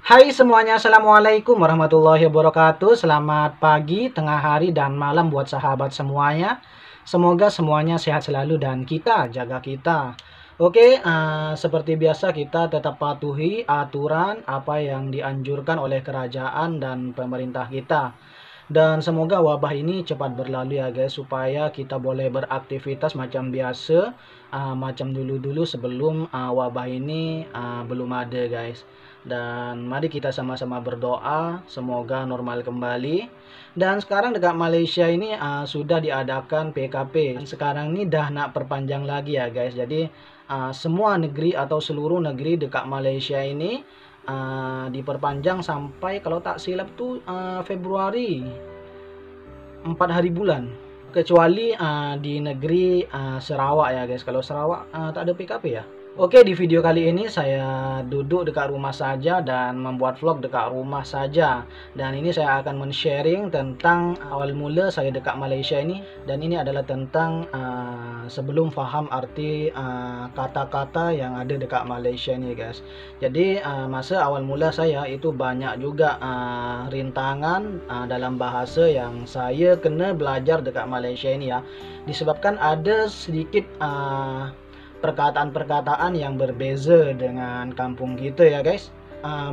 Hai semuanya, Assalamualaikum warahmatullahi wabarakatuh. Selamat pagi, tengah hari, dan malam buat sahabat semuanya. Semoga semuanya sehat selalu dan kita jaga kita. Oke, seperti biasa kita tetap patuhi aturan apa yang dianjurkan oleh kerajaan dan pemerintah kita. Dan semoga wabah ini cepat berlalu ya guys, supaya kita boleh beraktivitas macam biasa, macam dulu-dulu sebelum wabah ini belum ada guys. Dan mari kita sama-sama berdoa semoga normal kembali. Dan sekarang dekat Malaysia ini sudah diadakan PKP. Dan sekarang ini dah nak perpanjang lagi ya guys. Jadi semua negeri atau seluruh negeri dekat Malaysia ini diperpanjang sampai kalau tak silap tuh Februari 4 hari bulan, kecuali di negeri Sarawak ya guys. Kalau Sarawak tak ada PKP ya. Oke, di video kali ini saya duduk dekat rumah saja dan membuat vlog dekat rumah saja. Dan ini saya akan men-sharing tentang awal mula saya dekat Malaysia ini. Dan ini adalah tentang sebelum faham arti kata-kata yang ada dekat Malaysia ini guys. Jadi masa awal mula saya itu banyak juga rintangan dalam bahasa yang saya kena belajar dekat Malaysia ini ya. Disebabkan ada sedikit perkataan-perkataan yang berbeza dengan kampung kita ya guys.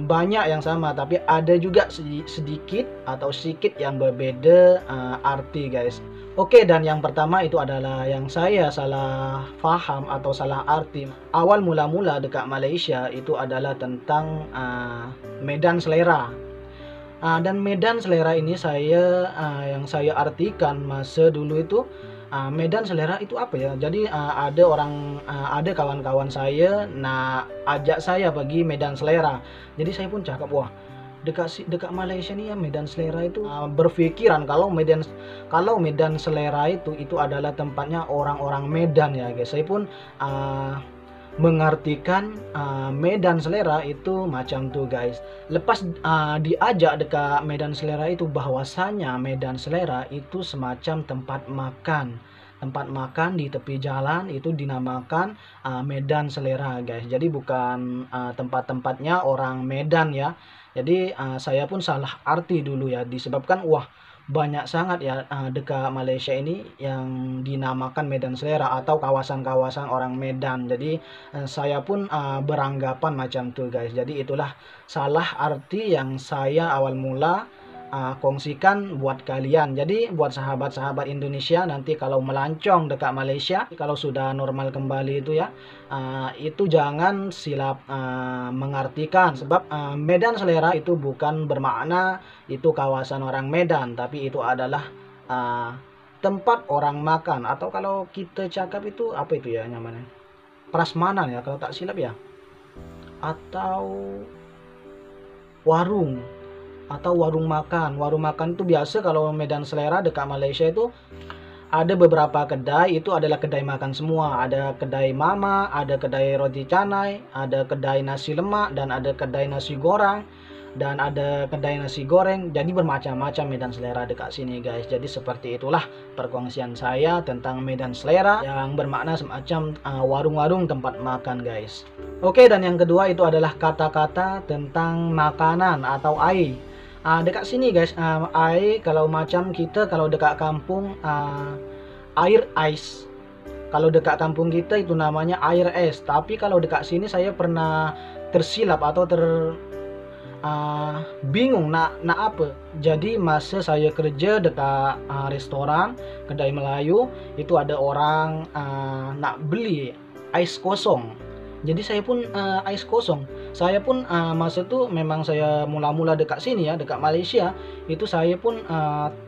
Banyak yang sama tapi ada juga sedikit atau sedikit yang berbeda arti guys. Oke, dan yang pertama itu adalah yang saya salah faham atau salah arti awal mula-mula dekat Malaysia itu adalah tentang medan selera. Dan medan selera ini yang saya artikan masa dulu itu, medan selera itu apa ya? Jadi ada kawan-kawan saya nak ajak saya pergi medan selera. Jadi saya pun cakap, wah, dekat Malaysia nih ya medan selera itu, berpikiran kalau medan selera itu adalah tempatnya orang-orang Medan ya guys. Saya pun mengartikan medan selera itu macam tuh guys. Lepas diajak dekat medan selera itu, bahwasanya medan selera itu semacam tempat makan di tepi jalan, itu dinamakan medan selera guys. Jadi bukan tempat-tempatnya orang Medan ya. Jadi saya pun salah arti dulu ya, disebabkan wah banyak sangat ya dekat Malaysia ini yang dinamakan medan selera atau kawasan-kawasan orang Medan. Jadi saya pun beranggapan macam tuh guys. Jadi itulah salah arti yang saya awal mula kongsikan buat kalian. Jadi buat sahabat-sahabat Indonesia nanti kalau melancong dekat Malaysia, kalau sudah normal kembali itu ya, itu jangan silap mengartikan, sebab medan selera itu bukan bermakna itu kawasan orang Medan, tapi itu adalah tempat orang makan, atau kalau kita cakap itu apa itu ya namanya, prasmanan ya kalau tak silap ya, atau warung makan. Warung makan itu biasa kalau medan selera dekat Malaysia itu ada beberapa kedai, itu adalah kedai makan semua. Ada kedai mama, ada kedai roti canai, ada kedai nasi lemak, dan ada kedai nasi goreng, dan ada kedai nasi goreng. Jadi bermacam-macam medan selera dekat sini guys. Jadi seperti itulah perkongsian saya tentang medan selera yang bermakna semacam warung-warung tempat makan guys. Oke, dan yang kedua itu adalah kata-kata tentang makanan atau air. Dekat sini guys, air kalau macam kita kalau dekat kampung, air ais. Kalau dekat kampung kita itu namanya air es. Tapi kalau dekat sini saya pernah tersilap atau bingung nak apa. Jadi masa saya kerja dekat restoran kedai Melayu, itu ada orang nak beli ais kosong. Jadi saya pun ais kosong. Saya pun masa itu memang saya mula-mula dekat sini ya, dekat Malaysia, itu saya pun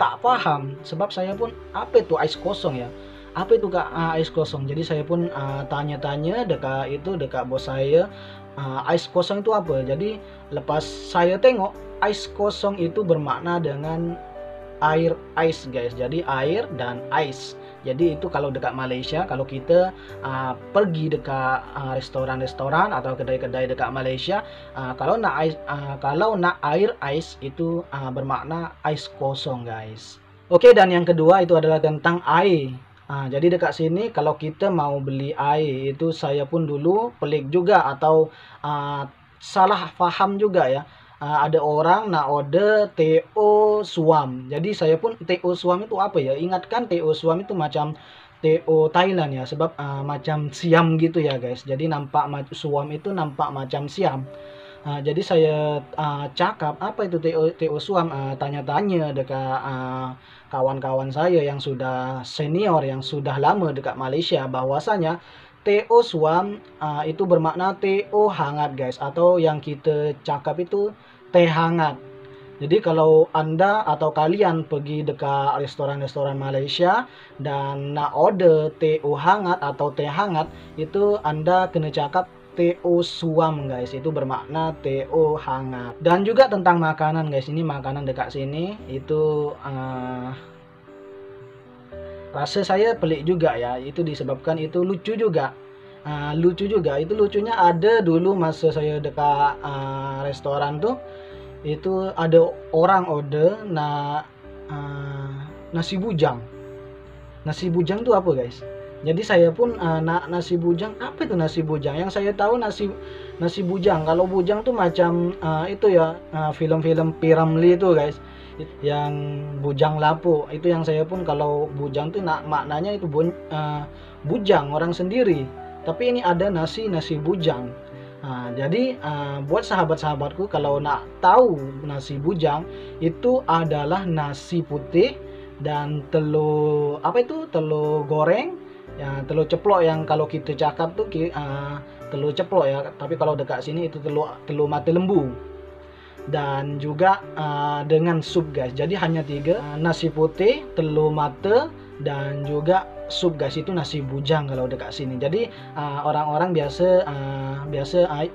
tak paham, sebab saya pun apa itu ais kosong ya? Apa itu Kak ais kosong? Jadi saya pun tanya-tanya dekat bos saya, ais kosong itu apa? Jadi lepas saya tengok, ais kosong itu bermakna dengan air ais guys. Jadi air dan ais. Jadi itu kalau dekat Malaysia, kalau kita pergi dekat restoran-restoran atau kedai-kedai dekat Malaysia, kalau nak air ais itu bermakna ais kosong guys. Oke, dan yang kedua itu adalah tentang air. Jadi dekat sini kalau kita mau beli air itu, saya pun dulu pelik juga atau salah paham juga ya. ada orang nak order TO suam. Jadi saya pun TO suam itu apa ya? Ingatkan TO suam itu macam TO Thailand ya, sebab macam siam gitu ya guys. Jadi nampak suam itu nampak macam siam. Jadi saya cakap apa itu TO suam, tanya-tanya dekat kawan-kawan saya yang sudah senior, yang sudah lama dekat Malaysia, bahwasanya TO suam itu bermakna TO hangat guys, atau yang kita cakap itu teh hangat. Jadi kalau Anda atau kalian pergi dekat restoran-restoran Malaysia dan nak order TO hangat atau teh hangat, itu Anda kena cakap TO suam guys, itu bermakna TO hangat. Dan juga tentang makanan guys, ini makanan dekat sini itu rasa saya pelik juga ya, itu disebabkan itu lucu juga. Lucu juga, itu lucunya ada dulu masa saya dekat restoran tuh, itu ada orang order nasi bujang. Nasi bujang tuh apa guys? Jadi saya pun nak nasi bujang. Apa itu nasi bujang? Yang saya tahu nasi bujang. Kalau bujang tuh macam itu ya, film-film P. Ramlee itu guys, yang bujang lapuk. Itu yang saya pun, kalau bujang tuh maknanya itu bujang orang sendiri. Tapi ini ada nasi bujang. Jadi buat sahabat-sahabatku, kalau nak tahu nasi bujang, itu adalah nasi putih dan telur, apa itu, telur goreng ya, telur ceplok, yang kalau kita cakap tuh telur ceplok ya, tapi kalau dekat sini itu telur mata lembu. Dan juga dengan sup guys. Jadi hanya 3, nasi putih, telur mata, dan juga sup guys. Itu nasi bujang kalau dekat sini. Jadi orang-orang biasa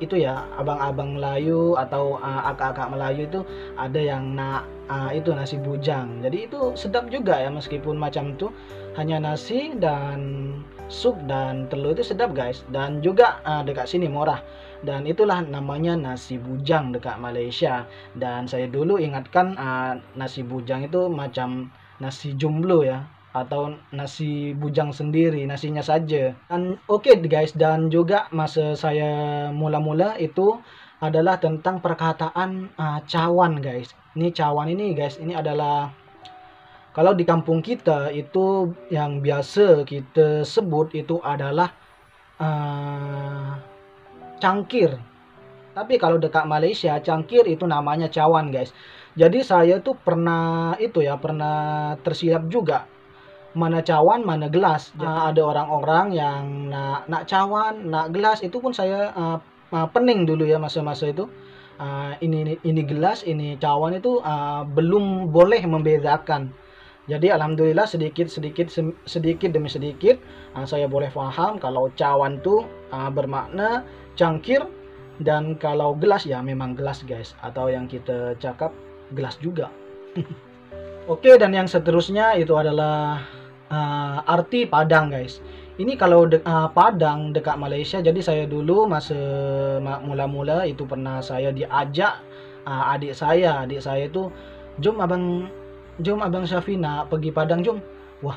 itu ya, abang-abang Melayu atau akak-akak Melayu itu ada yang nak itu nasi bujang. Jadi itu sedap juga ya, meskipun macam itu hanya nasi dan sup dan telur, itu sedap guys. Dan juga dekat sini murah. Dan itulah namanya nasi bujang dekat Malaysia. Dan saya dulu ingatkan nasi bujang itu macam nasi jomblo ya, atau nasi bujang sendiri, nasinya saja. Dan oke guys, dan juga masa saya mula-mula itu adalah tentang perkataan cawan guys. Ini cawan ini guys, ini adalah, kalau di kampung kita itu yang biasa kita sebut itu adalah cangkir. Tapi kalau dekat Malaysia, cangkir itu namanya cawan guys. Jadi saya tuh pernah tersilap juga, mana cawan mana gelas. Ada orang-orang yang nak cawan, nak gelas, itu pun saya pening dulu ya masa-masa itu. Ini gelas, ini cawan, itu belum boleh membedakan. Jadi alhamdulillah sedikit demi sedikit saya boleh paham kalau cawan tuh bermakna cangkir, dan kalau gelas ya memang gelas guys, atau yang kita cakap gelas juga. Oke, dan yang seterusnya itu adalah arti padang guys. Ini kalau Padang dekat Malaysia. Jadi saya dulu masa mula-mula itu pernah saya diajak adik saya itu, jom abang Syafina pergi Padang jom. Wah,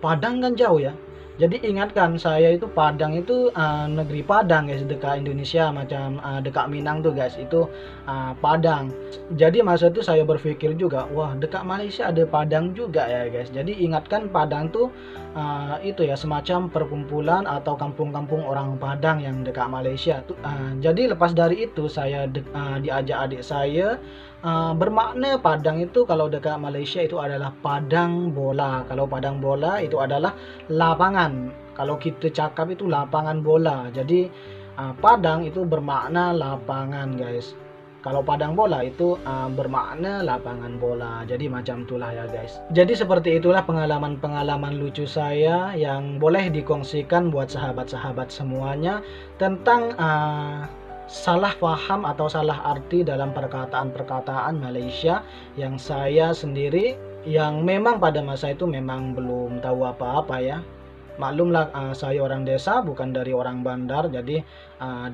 Padang kan jauh ya. Jadi ingatkan, saya itu Padang itu negeri Padang guys, dekat Indonesia, macam dekat Minang tuh guys, itu Padang. Jadi masa itu saya berpikir juga, wah dekat Malaysia ada Padang juga ya guys. Jadi ingatkan, Padang tuh itu ya semacam perkumpulan atau kampung-kampung orang Padang yang dekat Malaysia. Jadi lepas dari itu saya diajak adik saya, bermakna Padang itu kalau dekat Malaysia itu adalah padang bola. Kalau padang bola itu adalah lapangan. Kalau kita cakap itu lapangan bola. Jadi Padang itu bermakna lapangan guys. Kalau padang bola itu bermakna lapangan bola. Jadi macam itulah ya guys. Jadi seperti itulah pengalaman-pengalaman lucu saya yang boleh dikongsikan buat sahabat-sahabat semuanya tentang salah paham atau salah arti dalam perkataan-perkataan Malaysia yang saya sendiri, yang memang pada masa itu memang belum tahu apa-apa ya. Maklumlah saya orang desa, bukan dari orang bandar. Jadi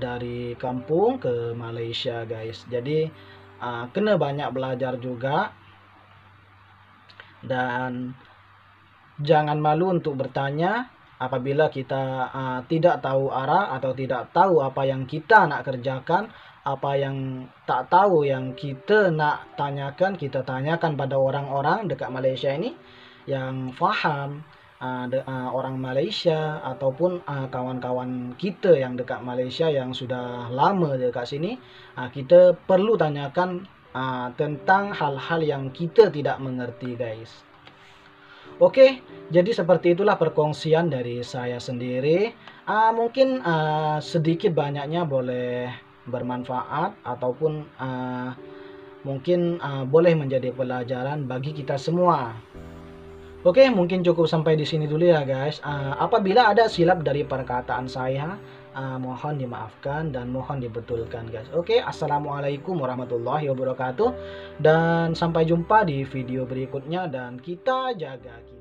dari kampung ke Malaysia guys. Jadi kena banyak belajar juga. Dan jangan malu untuk bertanya apabila kita tidak tahu arah atau tidak tahu apa yang kita nak kerjakan, apa yang tak tahu yang kita nak tanyakan, kita tanyakan pada orang-orang dekat Malaysia ini yang faham, orang Malaysia ataupun kawan-kawan kita yang dekat Malaysia yang sudah lama dekat sini. Kita perlu tanyakan tentang hal-hal yang kita tidak mengerti, guys. Oke, jadi seperti itulah perkongsian dari saya sendiri. Mungkin sedikit banyaknya boleh bermanfaat ataupun mungkin boleh menjadi pelajaran bagi kita semua. Oke, mungkin cukup sampai di sini dulu ya, guys. Apabila ada silap dari perkataan saya, mohon dimaafkan dan mohon dibetulkan, guys. Oke, assalamualaikum warahmatullahi wabarakatuh, dan sampai jumpa di video berikutnya, dan kita jaga kita.